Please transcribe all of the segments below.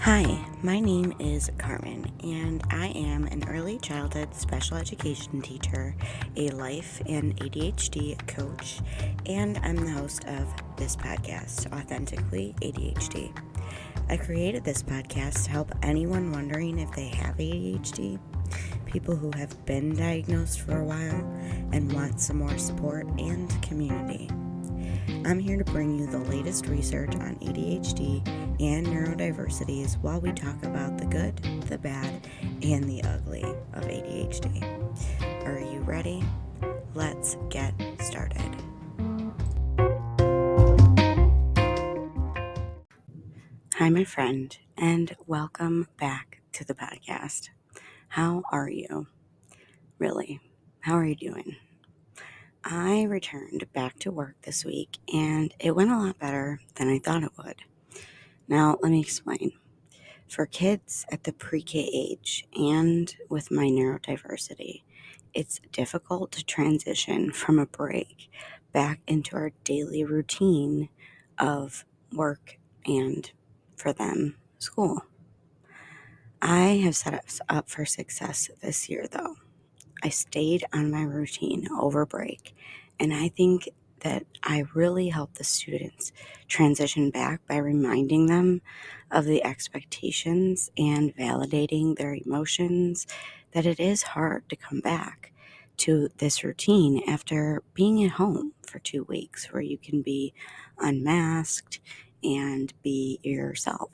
Hi, my name is Carmen, and I am an early childhood special education teacher, a life and ADHD coach, and I'm the host of this podcast, Authentically ADHD. I created this podcast to help anyone wondering if they have ADHD, people who have been diagnosed for a while and want some more support and community. I'm here to bring you the latest research on ADHD and neurodiversities while we talk about the good, the bad, and the ugly of ADHD. Are you ready? Let's get started. Hi, my friend, and welcome back to the podcast. How are you? Really, how are you doing? I returned back to work this week, and it went a lot better than I thought it would. Now, let me explain. For kids at the pre-K age and with my neurodiversity, it's difficult to transition from a break back into our daily routine of work and, for them, school. I have set us up for success this year, though. I stayed on my routine over break, and I think that I really help the students transition back by reminding them of the expectations and validating their emotions, that it is hard to come back to this routine after being at home for 2 weeks where you can be unmasked and be yourself.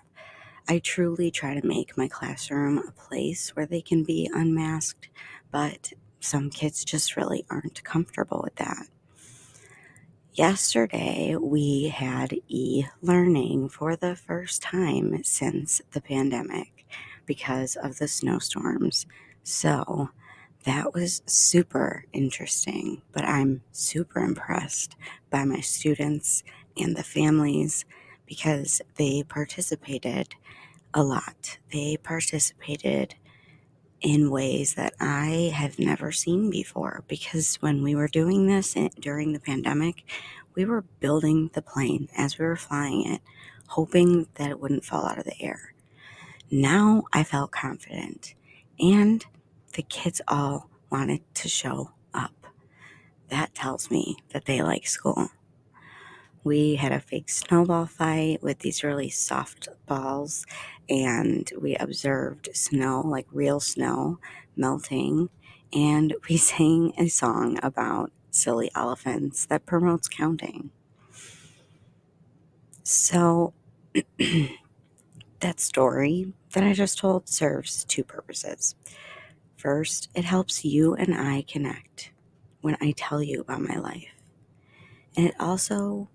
I truly try to make my classroom a place where they can be unmasked, but some kids just really aren't comfortable with that. Yesterday, we had e-learning for the first time since the pandemic because of the snowstorms. So that was super interesting, but I'm super impressed by my students and the families because they participated a lot. They participated in ways that I have never seen before because when we were doing this during the pandemic, we were building the plane as we were flying it, hoping that it wouldn't fall out of the air. Now I felt confident, and the kids all wanted to show up. That tells me that they like school. We had a fake snowball fight with these really soft balls, and we observed snow, like real snow, melting, and we sang a song about silly elephants that promotes counting. So, that story that I just told serves two purposes. First, it helps you and I connect when I tell you about my life. And it also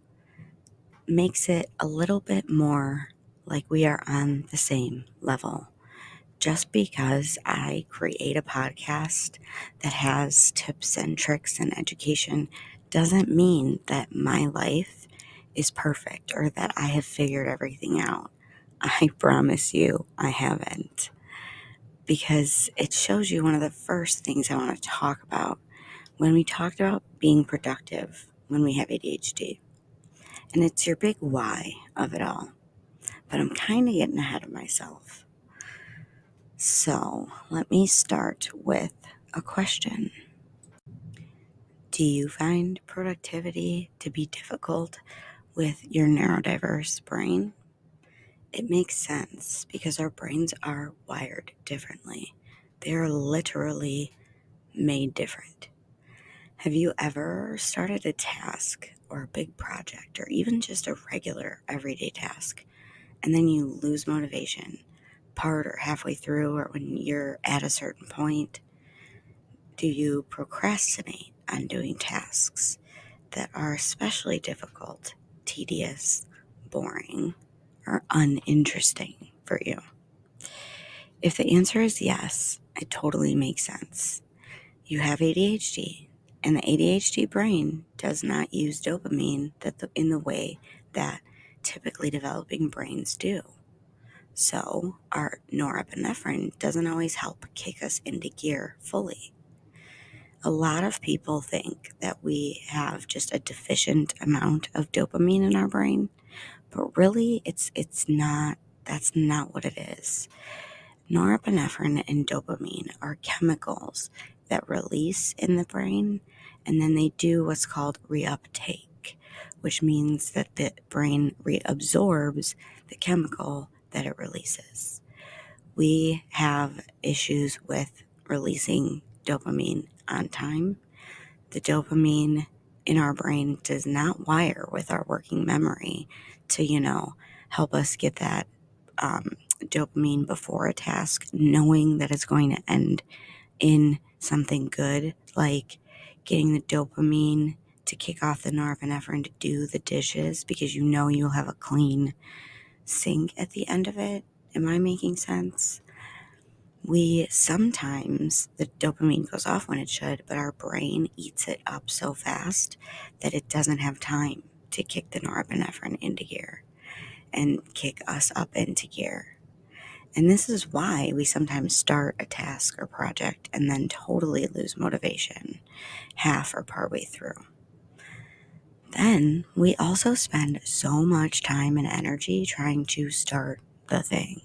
makes it a little bit more like we are on the same level. Just because I create a podcast that has tips and tricks and education doesn't mean that my life is perfect or that I have figured everything out. I promise you I haven't. Because it shows you one of the first things I want to talk about when we talked about being productive when we have ADHD. And it's your big why of it all. But I'm kind of getting ahead of myself. So let me start with a question. Do you find productivity to be difficult with your neurodiverse brain? It makes sense because our brains are wired differently. They are literally made different. Have you ever started a task or a big project or even just a regular everyday task and then you lose motivation part or halfway through or when you're at a certain point? Do you procrastinate on doing tasks that are especially difficult, tedious, boring, or uninteresting for you? If the answer is yes, it totally makes sense. You have ADHD, and the ADHD brain does not use dopamine in the way that typically developing brains do. So our norepinephrine doesn't always help kick us into gear fully. A lot of people think that we have just a deficient amount of dopamine in our brain, but really it's not That's not what it is. Norepinephrine and dopamine are chemicals that release in the brain, and then they do what's called reuptake, which means that the brain reabsorbs the chemical that it releases. We have issues with releasing dopamine on time. The dopamine in our brain does not wire with our working memory to, help us get that dopamine before a task, knowing that it's going to end in something good, like getting the dopamine to kick off the norepinephrine to do the dishes because you know you'll have a clean sink at the end of it. Am I making sense? Sometimes the dopamine goes off when it should, but our brain eats it up so fast that it doesn't have time to kick the norepinephrine into gear and kick us up into gear. And this is why we sometimes start a task or project and then totally lose motivation half or partway through. Then we also spend so much time and energy trying to start the thing.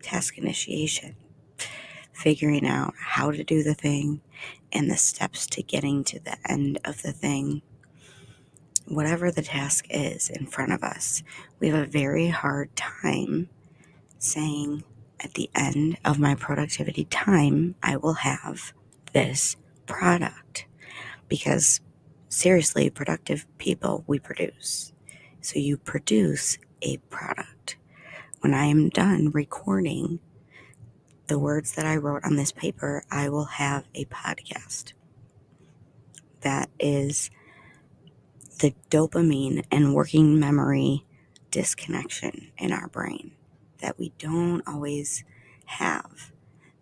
Task initiation, figuring out how to do the thing and the steps to getting to the end of the thing. Whatever the task is in front of us, we have a very hard time saying, at the end of my productivity time, I will have this product. Because seriously, productive people, we produce. So you produce a product. When I am done recording the words that I wrote on this paper, I will have a podcast. That is the dopamine and working memory disconnection in our brain that we don't always have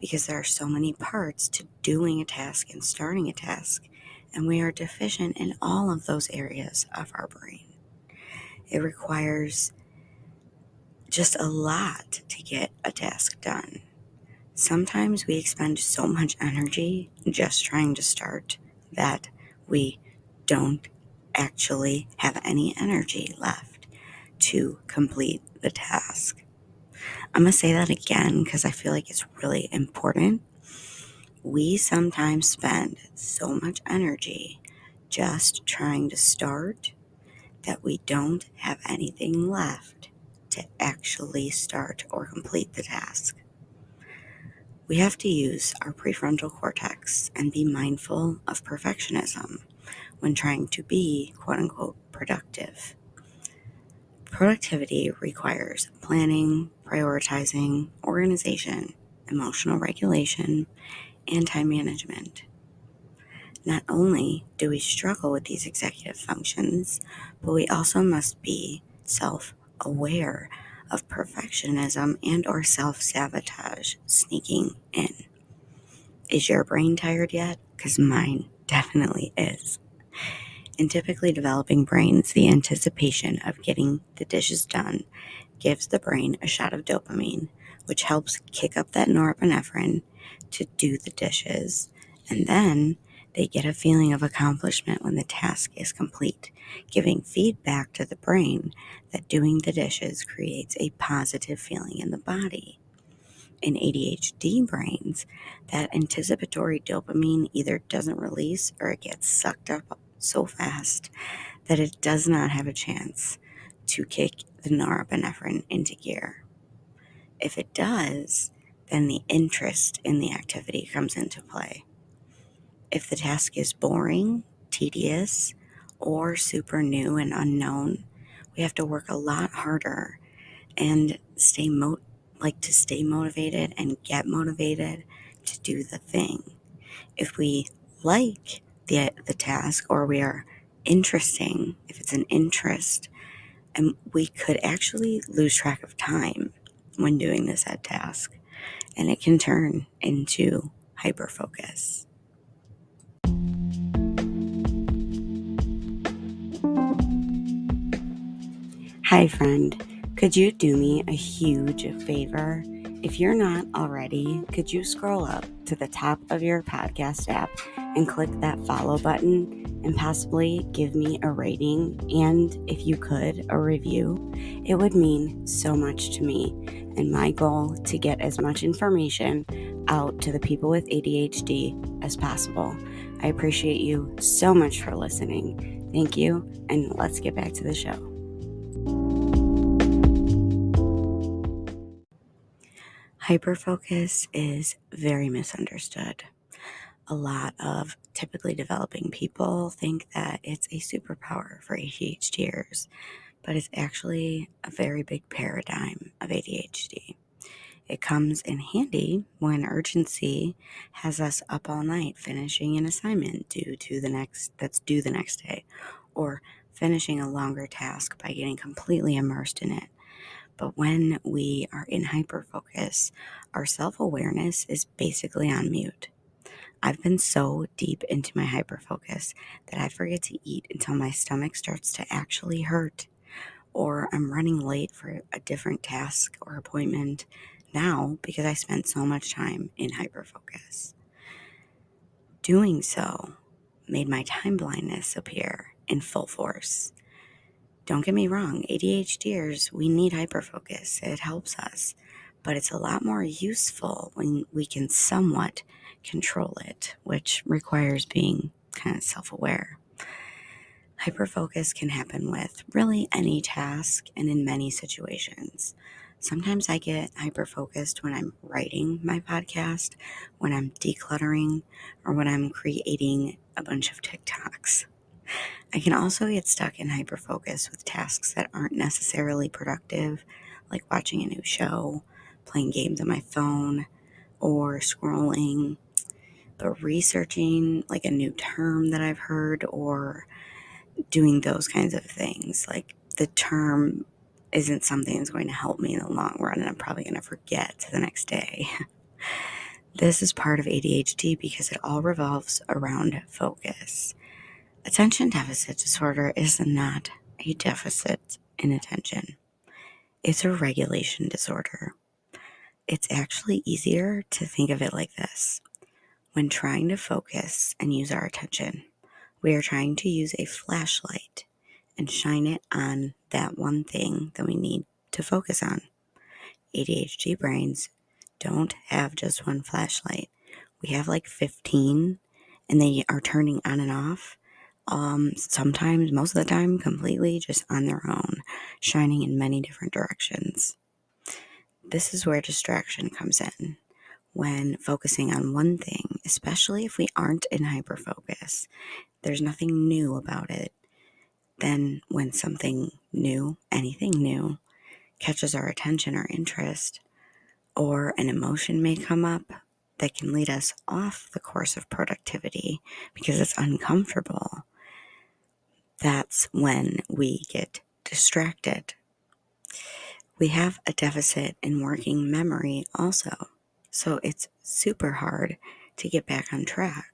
because there are so many parts to doing a task and starting a task, and we are deficient in all of those areas of our brain. It requires just a lot to get a task done. Sometimes we expend so much energy just trying to start that we don't actually have any energy left to complete the task. I'm going to say that again because I feel like it's really important. We sometimes spend so much energy just trying to start that we don't have anything left to actually start or complete the task. We have to use our prefrontal cortex and be mindful of perfectionism when trying to be, quote unquote, productive. Productivity requires planning, prioritizing, organization, emotional regulation, and time management. Not only do we struggle with these executive functions, but we also must be self-aware of perfectionism and or self-sabotage sneaking in. Is your brain tired yet? Because mine definitely is. In typically developing brains, the anticipation of getting the dishes done gives the brain a shot of dopamine, which helps kick up that norepinephrine to do the dishes. And then they get a feeling of accomplishment when the task is complete, giving feedback to the brain that doing the dishes creates a positive feeling in the body. In ADHD brains, that anticipatory dopamine either doesn't release or it gets sucked up so fast that it does not have a chance to kick the norepinephrine into gear. If it does, then the interest in the activity comes into play. If the task is boring, tedious, or super new and unknown, we have to work a lot harder and stay motivated and get motivated to do the thing. If we like the task or we are interesting, if it's an interest, and we could actually lose track of time when doing this at task, and it can turn into hyperfocus. Hi, friend. Could you do me a huge favor? If you're not already, could you scroll up to the top of your podcast app and click that follow button and possibly give me a rating, and if you could, a review. It would mean so much to me and my goal to get as much information out to the people with ADHD as possible. I appreciate you so much for listening. Thank you, and let's get back to the show. Hyperfocus is very misunderstood. A lot of typically developing people think that it's a superpower for ADHDers, but it's actually a very big paradigm of ADHD. It comes in handy when urgency has us up all night finishing an assignment due the next day, or finishing a longer task by getting completely immersed in it. But when we are in hyperfocus, our self-awareness is basically on mute. I've been so deep into my hyperfocus that I forget to eat until my stomach starts to actually hurt, or I'm running late for a different task or appointment now because I spent so much time in hyperfocus. Doing so made my time blindness appear in full force. Don't get me wrong, ADHDers, we need hyperfocus. It helps us, but it's a lot more useful when we can somewhat control it, which requires being kind of self-aware. Hyperfocus can happen with really any task and in many situations. Sometimes I get hyperfocused when I'm writing my podcast, when I'm decluttering, or when I'm creating a bunch of TikToks. I can also get stuck in hyperfocus with tasks that aren't necessarily productive, like watching a new show, playing games on my phone, or scrolling, but researching like a new term that I've heard, or doing those kinds of things. Like the term isn't something that's going to help me in the long run, and I'm probably going to forget the next day. This is part of ADHD because it all revolves around focus. Attention deficit disorder is not a deficit in attention. It's a regulation disorder. It's actually easier to think of it like this. When trying to focus and use our attention, we are trying to use a flashlight and shine it on that one thing that we need to focus on. ADHD brains don't have just one flashlight. We have like 15, and they are turning on and off. Sometimes, most of the time, completely just on their own, shining in many different directions. This is where distraction comes in. When focusing on one thing, especially if we aren't in hyperfocus, there's nothing new about it. Then when something new, anything new, catches our attention or interest, or an emotion may come up that can lead us off the course of productivity because it's uncomfortable, that's when we get distracted. We have a deficit in working memory also, so it's super hard to get back on track.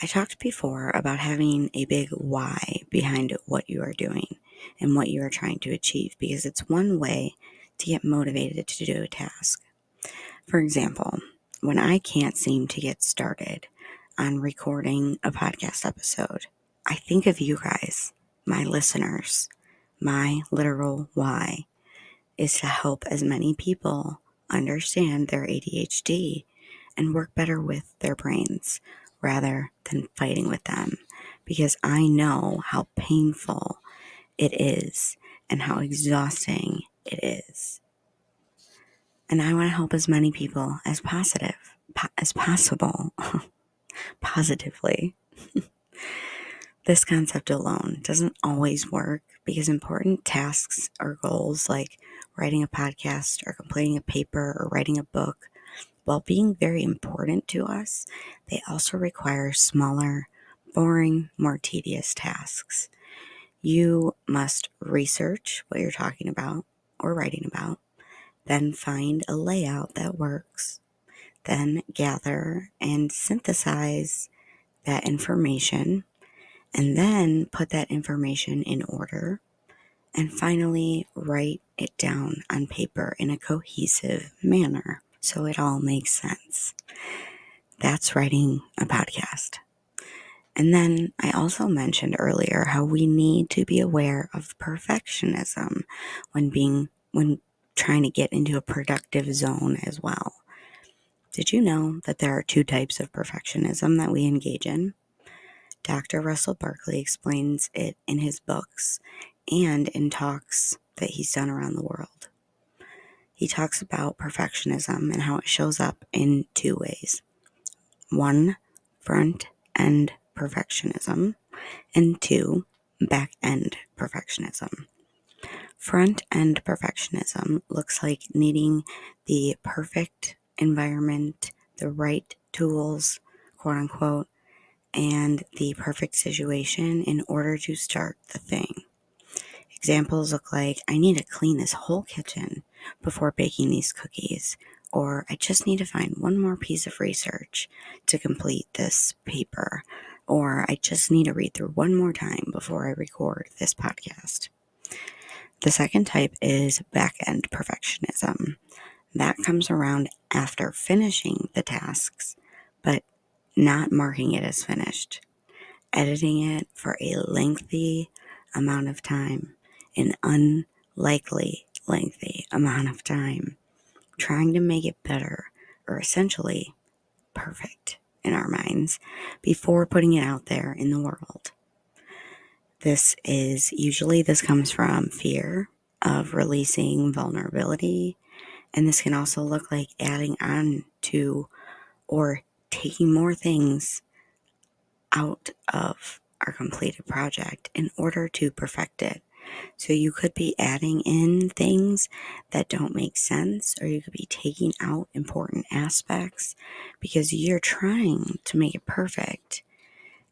I talked before about having a big why behind what you are doing and what you are trying to achieve, because it's one way to get motivated to do a task. For example, when I can't seem to get started on recording a podcast episode, I think of you guys, my listeners. My literal why is to help as many people understand their ADHD and work better with their brains rather than fighting with them, because I know how painful it is and how exhausting it is. And I want to help as many people as possible positively. This concept alone doesn't always work, because important tasks or goals like writing a podcast or completing a paper or writing a book, while being very important to us, they also require smaller, boring, more tedious tasks. You must research what you're talking about or writing about, then find a layout that works, then gather and synthesize that information, and then put that information in order, and finally write it down on paper in a cohesive manner so it all makes sense. That's writing a podcast. And then I also mentioned earlier how we need to be aware of perfectionism when trying to get into a productive zone as well. Did you know that there are 2 types of perfectionism that we engage in? Dr. Russell Barkley explains it in his books and in talks that he's done around the world. He talks about perfectionism and how it shows up in 2 ways. 1, front-end perfectionism, and 2, back-end perfectionism. Front-end perfectionism looks like needing the perfect environment, the right tools, quote unquote, and the perfect situation in order to start the thing. Examples look like, I need to clean this whole kitchen before baking these cookies, or I just need to find one more piece of research to complete this paper, or I just need to read through one more time before I record this podcast. The second type is back-end perfectionism. That comes around after finishing the tasks, but not marking it as finished, editing it for a lengthy amount of time, an unlikely lengthy amount of time, trying to make it better, or essentially perfect in our minds, before putting it out there in the world. This comes from fear of releasing vulnerability, and this can also look like adding on to or taking more things out of our completed project in order to perfect it. So you could be adding in things that don't make sense, or you could be taking out important aspects because you're trying to make it perfect.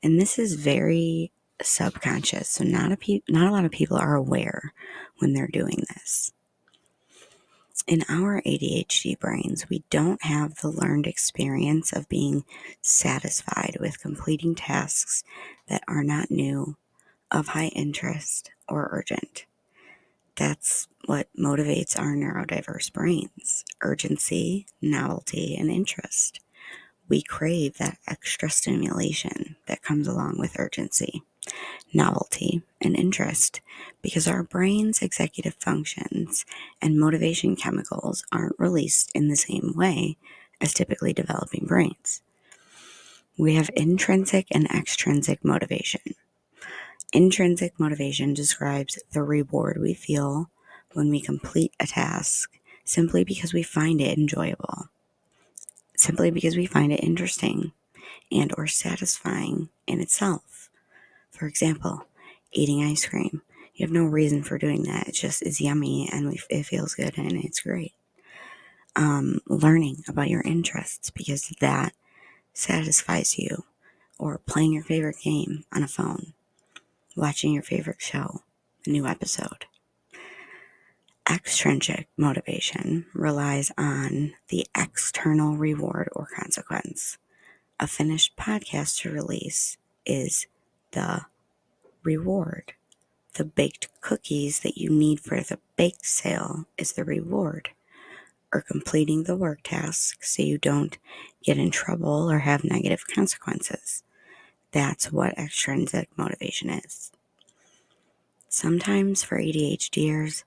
And this is very subconscious, so not a lot of people are aware when they're doing this. In our ADHD brains, we don't have the learned experience of being satisfied with completing tasks that are not new, of high interest, or urgent. That's what motivates our neurodiverse brains: urgency, novelty, and interest. We crave that extra stimulation that comes along with urgency, novelty, and interest because our brain's executive functions and motivation chemicals aren't released in the same way as typically developing brains. We have intrinsic and extrinsic motivation. Intrinsic motivation describes the reward we feel when we complete a task simply because we find it enjoyable, simply because we find it interesting and or satisfying in itself. For example, eating ice cream. You have no reason for doing that. It just is yummy and it feels good and it's great. Learning about your interests because that satisfies you, or playing your favorite game on a phone, watching your favorite show, a new episode. Extrinsic motivation relies on the external reward or consequence. A finished podcast to release is the reward. The baked cookies that you need for the bake sale is the reward. Or completing the work task so you don't get in trouble or have negative consequences. That's what extrinsic motivation is. Sometimes for ADHDers,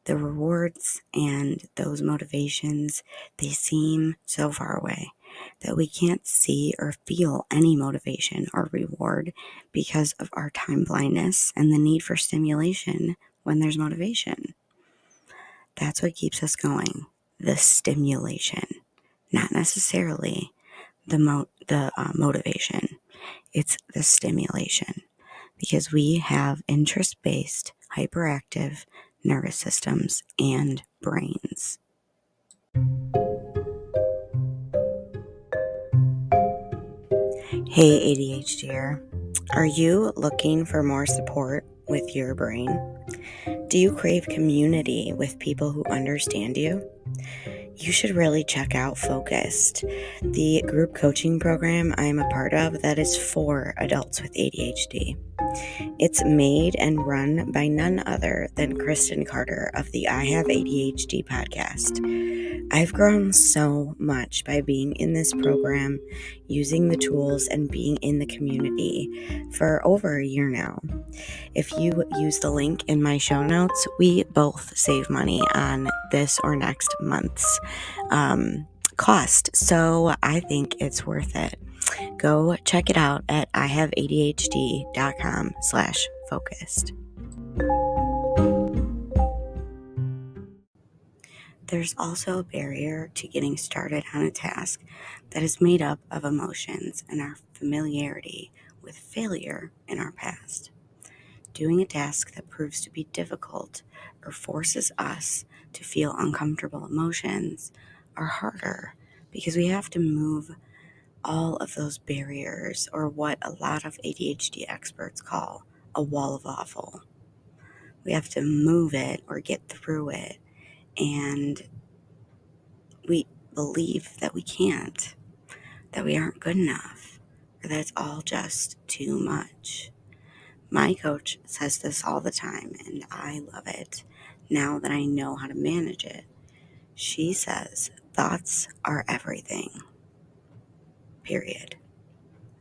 the rewards and those motivations, they seem so far away that we can't see or feel any motivation or reward because of our time blindness and the need for stimulation when there's motivation. That's what keeps us going, the stimulation, not necessarily the motivation. It's the stimulation, because we have interest-based, hyperactive nervous systems and brains. Hey ADHDer, are you looking for more support with your brain? Do you crave community with people who understand you? You should really check out Focused, the group coaching program I am a part of that is for adults with ADHD. It's made and run by none other than Kristen Carter of the I Have ADHD podcast. I've grown so much by being in this program, using the tools, and being in the community for over a year now. If you use the link in my show notes, we both save money on this or next month's cost. So I think it's worth it. Go check it out at ihaveadhd.com/focused. There's also a barrier to getting started on a task that is made up of emotions and our familiarity with failure in our past. Doing a task that proves to be difficult or forces us to feel uncomfortable emotions are harder because we have to move all of those barriers, or what a lot of ADHD experts call a wall of awful. We have to move it or get through it, and we believe that we can't, that we aren't good enough, or that it's all just too much. My coach says this all the time, and I love it now that I know how to manage it. She says, thoughts are everything, period.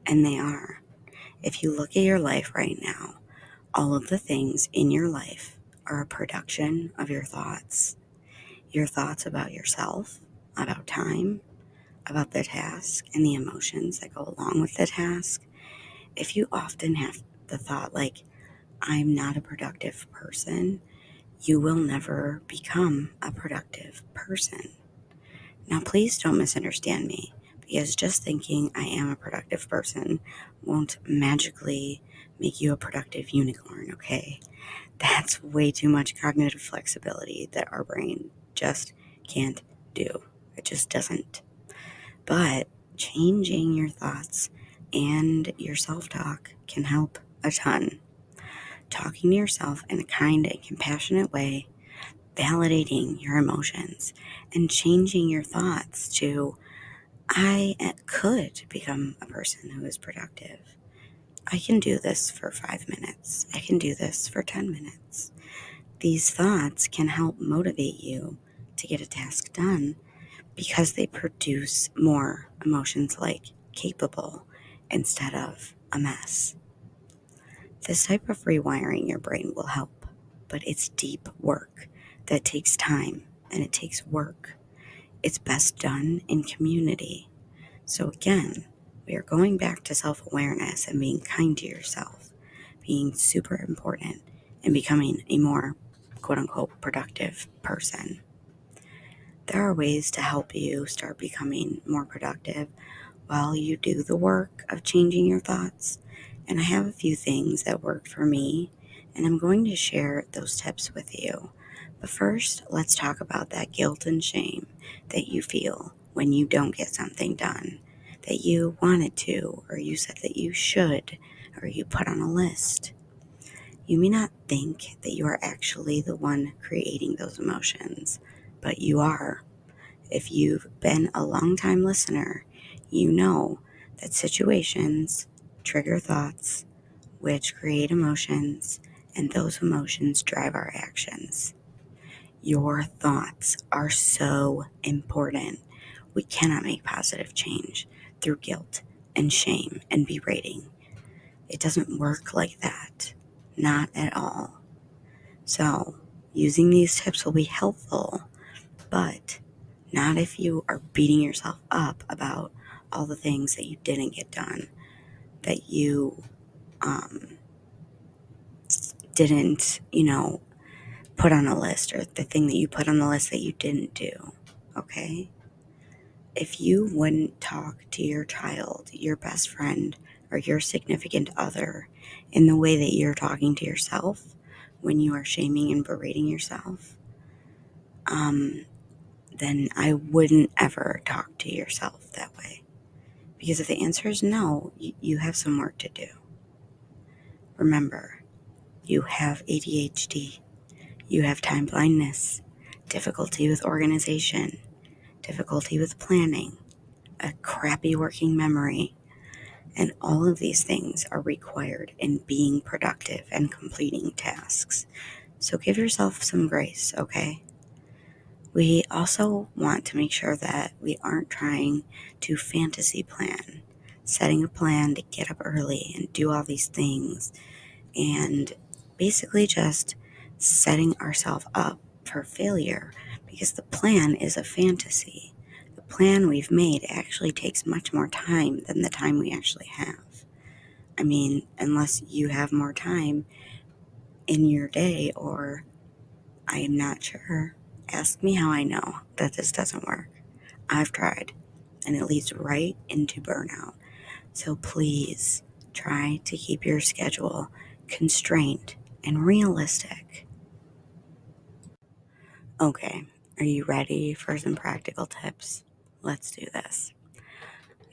And they are. If you look at your life right now, all of the things in your life are a production of your thoughts. Your thoughts about yourself, about time, about the task, and the emotions that go along with the task. If you often have the thought like, I'm not a productive person, you will never become a productive person. Now, please don't misunderstand me, because just thinking I am a productive person won't magically make you a productive unicorn, okay? That's way too much cognitive flexibility that our brain just can't do. It just doesn't. But changing your thoughts and your self-talk can help a ton. Talking to yourself in a kind and compassionate way, validating your emotions, and changing your thoughts to, I could become a person who is productive. I can do this for 5 minutes. I can do this for 10 minutes. These thoughts can help motivate you to get a task done because they produce more emotions like capable instead of a mess. This type of rewiring your brain will help, but it's deep work that takes time and it takes work. It's best done in community. So again, we are going back to self-awareness and being kind to yourself, being super important, and becoming a more quote-unquote productive person. There are ways to help you start becoming more productive while you do the work of changing your thoughts. And I have a few things that worked for me, and I'm going to share those tips with you. But first, let's talk about that guilt and shame that you feel when you don't get something done that you wanted to, or you said that you should, or you put on a list. You may not think that you are actually the one creating those emotions, but you are. If you've been a long-time listener, you know that situations trigger thoughts, which create emotions, and those emotions drive our actions. Your thoughts are so important. We cannot make positive change through guilt and shame and berating. It doesn't work like that. Not at all. So, using these tips will be helpful, but not if you are beating yourself up about all the things that you didn't get done, that you didn't, put on a list, or the thing that you put on the list that you didn't do, okay? If you wouldn't talk to your child, your best friend, or your significant other in the way that you're talking to yourself when you are shaming and berating yourself, then I wouldn't ever talk to yourself that way. Because if the answer is no, you have some work to do. Remember, you have ADHD, you have time blindness, difficulty with organization, difficulty with planning, a crappy working memory, And all of these things are required in being productive and completing tasks. So give yourself some grace, okay? We also want to make sure that we aren't trying to fantasy plan, setting a plan to get up early and do all these things, and basically just setting ourselves up for failure because the plan is a fantasy. The plan we've made actually takes much more time than the time we actually have. I mean, unless you have more time in your day, or I am not sure. Ask me how I know that this doesn't work. I've tried, and it leads right into burnout. So please try to keep your schedule constrained and realistic. Okay, are you ready for some practical tips? Let's do this.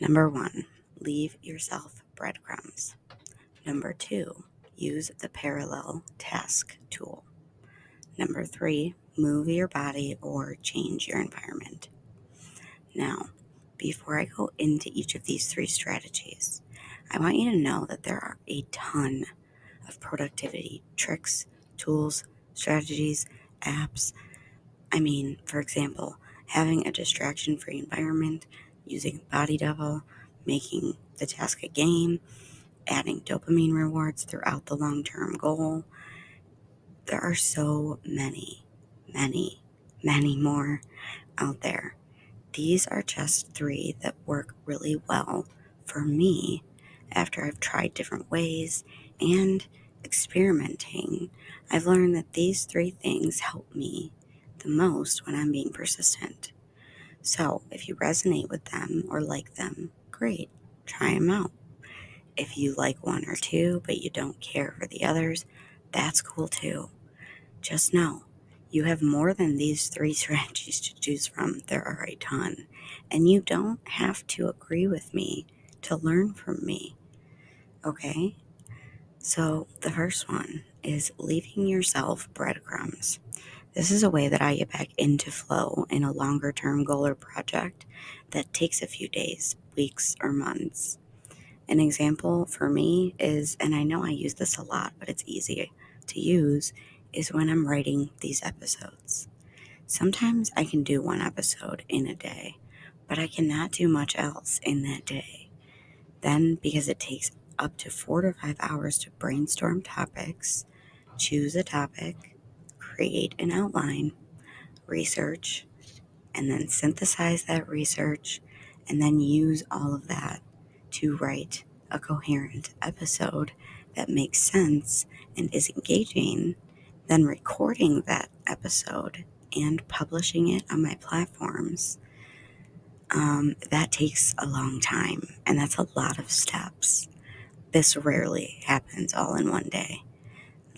Number 1, leave yourself breadcrumbs. Number 2, use the parallel task tool. Number 3, move your body or change your environment. Now, before I go into each of these 3 strategies, I want you to know that there are a ton of productivity tricks, tools, strategies, apps. I mean, for example, having a distraction-free environment, using Body Double, making the task a game, adding dopamine rewards throughout the long-term goal. There are so many, many, many more out there. These are just 3 that work really well for me after I've tried different ways and experimenting. I've learned that these 3 things help me the most when I'm being persistent. So if you resonate with them or like them, great, try them out. If you like 1 or 2 but you don't care for the others, that's cool too. Just know, you have more than these 3 strategies to choose from. There are a ton. And you don't have to agree with me to learn from me. Okay? So the first one is leaving yourself breadcrumbs. This is a way that I get back into flow in a longer term goal or project that takes a few days, weeks, or months. An example for me is, and I know I use this a lot, but it's easy to use, is when I'm writing these episodes. Sometimes I can do 1 episode in a day, but I cannot do much else in that day. Then, because it takes up to 4 to 5 hours to brainstorm topics, choose a topic, create an outline, research, and then synthesize that research, and then use all of that to write a coherent episode that makes sense and is engaging, then recording that episode and publishing it on my platforms. That takes a long time, and that's a lot of steps. This rarely happens all in one day.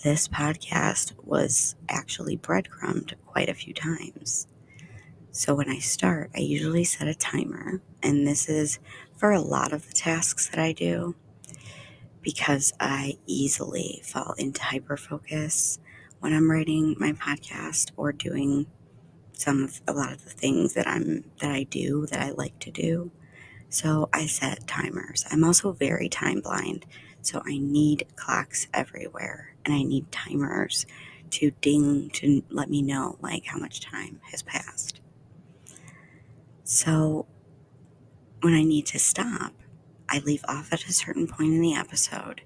This podcast was actually breadcrumbed quite a few times. So when I start, I usually set a timer, and this is for a lot of the tasks that I do because I easily fall into hyperfocus when I'm writing my podcast or doing a lot of the things that I like to do. So I set timers. I'm also very time blind, so I need clocks everywhere, and I need timers to ding to let me know like how much time has passed. So when I need to stop, I leave off at a certain point in the episode,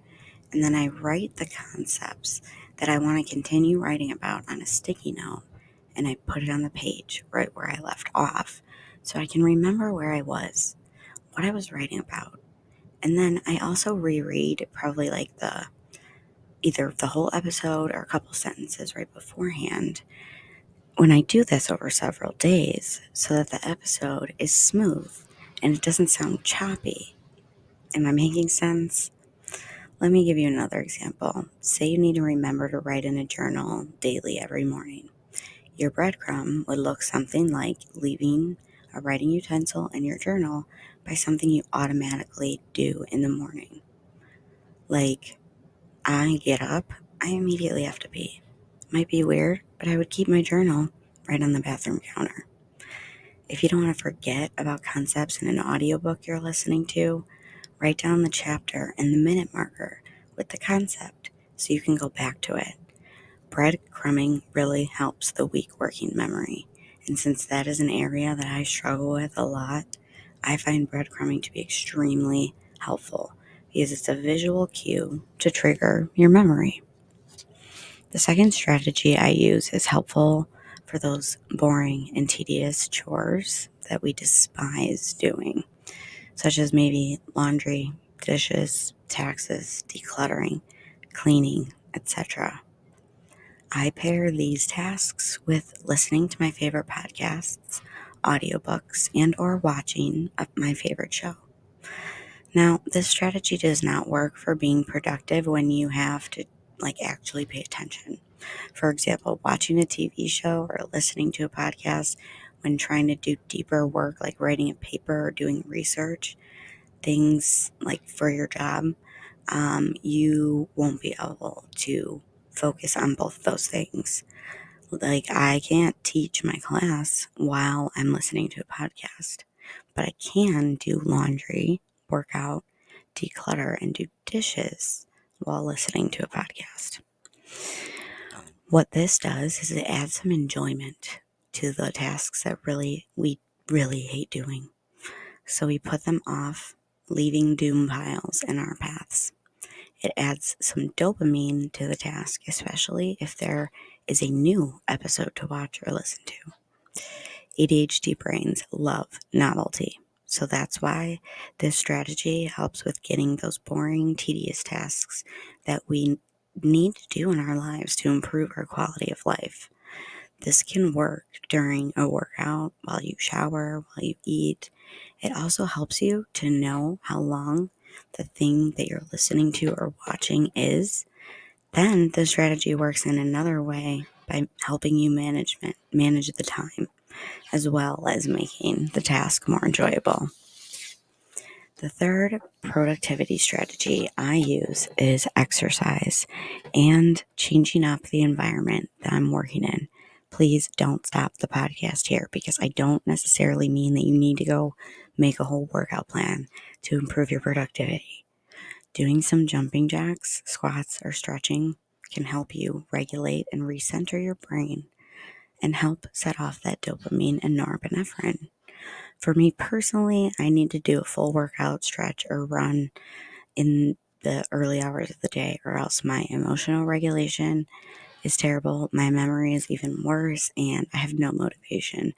and then I write the concepts that I want to continue writing about on a sticky note, and I put it on the page right where I left off so I can remember where I was, what I was writing about. And then I also reread probably like either the whole episode or a couple sentences right beforehand when I do this over several days so that the episode is smooth and it doesn't sound choppy. Am I making sense? Let me give you another example. Say you need to remember to write in a journal daily every morning. Your breadcrumb would look something like leaving a writing utensil in your journal by something you automatically do in the morning. Like, I get up, I immediately have to pee. Might be weird, but I would keep my journal right on the bathroom counter. If you don't want to forget about concepts in an audiobook you're listening to, Write down the chapter and the minute marker with the concept so you can go back to it. Breadcrumbing really helps the weak working memory, and since that is an area that I struggle with a lot, I find breadcrumbing to be extremely helpful because it's a visual cue to trigger your memory. The second strategy I use is helpful for those boring and tedious chores that we despise doing, such as maybe laundry, dishes, taxes, decluttering, cleaning, etc. I pair these tasks with listening to my favorite podcasts, audiobooks, and or watching my favorite show. Now, this strategy does not work for being productive when you have to actually pay attention. For example, watching a TV show or listening to a podcast when trying to do deeper work like writing a paper or doing research, things like for your job, you won't be able to focus on both of those things. Like, I can't teach my class while I'm listening to a podcast, but I can do laundry, work out, declutter, and do dishes while listening to a podcast. What this does is it adds some enjoyment to the tasks that we really hate doing. So we put them off, leaving doom piles in our paths. It adds some dopamine to the task, especially if there is a new episode to watch or listen to. ADHD brains love novelty, so that's why this strategy helps with getting those boring, tedious tasks that we need to do in our lives to improve our quality of life. This can work during a workout, while you shower, while you eat. It also helps you to know how long the thing that you're listening to or watching is. Then the strategy works in another way by helping you manage the time, as well as making the task more enjoyable. The third productivity strategy I use is exercise and changing up the environment that I'm working in. Please don't stop the podcast here because I don't necessarily mean that you need to go make a whole workout plan to improve your productivity. Doing some jumping jacks, squats, or stretching can help you regulate and recenter your brain and help set off that dopamine and norepinephrine. For me personally, I need to do a full workout, stretch, or run in the early hours of the day, or else my emotional regulation is terrible, my memory is even worse, and I have no motivation